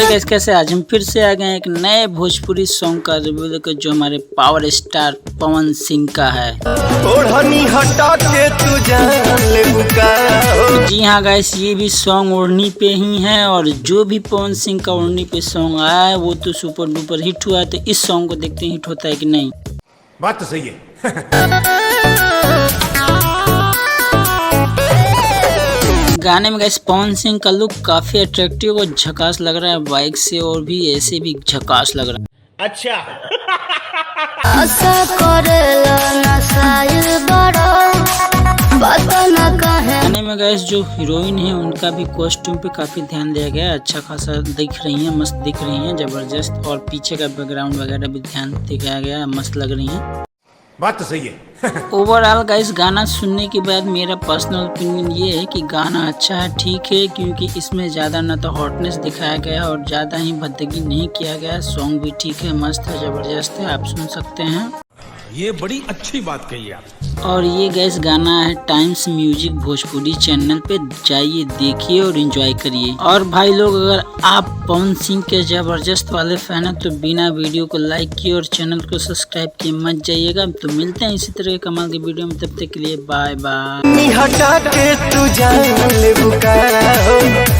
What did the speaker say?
Guys कैसे आज हम फिर से आ गए हैं एक नए भोजपुरी सॉन्ग का रिव्यू लेकर जो हमारे पावर स्टार पवन सिंह का है। ओढ़नी हटा के तू जान ले बुका। जी हाँ गाइस, ये भी सॉन्ग ओढ़नी पे ही है और जो भी पवन सिंह का ओढ़नी पे सॉन्ग आया है वो तो सुपर डुपर हिट हुआ है। तो इस सॉन्ग को देखते हैं हिट होता है कि नहीं। बात तो सही है। गाने में गाइस पवन सिंह का लुक काफी अट्रैक्टिव और झकास लग रहा है बाइक से, और भी ऐसे भी झकास लग रहा है। अच्छा गाने में गाइस जो हीरोइन है उनका भी कॉस्ट्यूम पे काफी ध्यान दिया गया है। अच्छा खासा दिख रही है, मस्त दिख रही है, जबरदस्त। और पीछे का बैकग्राउंड वगैरह भी ध्यान दिखाया गया है, मस्त लग रही है। बात तो सही है। ओवरऑल गाइस गाना सुनने के बाद मेरा पर्सनल ओपिनियन ये है कि गाना अच्छा है, ठीक है, क्योंकि इसमें ज़्यादा ना तो हॉटनेस दिखाया गया और ज़्यादा ही भद्दगी नहीं किया गया। सॉन्ग भी ठीक है, मस्त है, ज़बरदस्त है, आप सुन सकते हैं। ये बड़ी अच्छी बात कही आप। और ये गैस गाना है टाइम्स म्यूजिक भोजपुरी चैनल पे, जाइए देखिए और एंजॉय करिए। और भाई लोग, अगर आप पवन सिंह के जबरदस्त वाले फैन हैं तो बिना वीडियो को लाइक किए और चैनल को सब्सक्राइब किए मत जाइएगा। तो मिलते हैं इसी तरह के कमाल की वीडियो में, तब तक के लिए बाय बाय। हटा के तू जान ले बुका।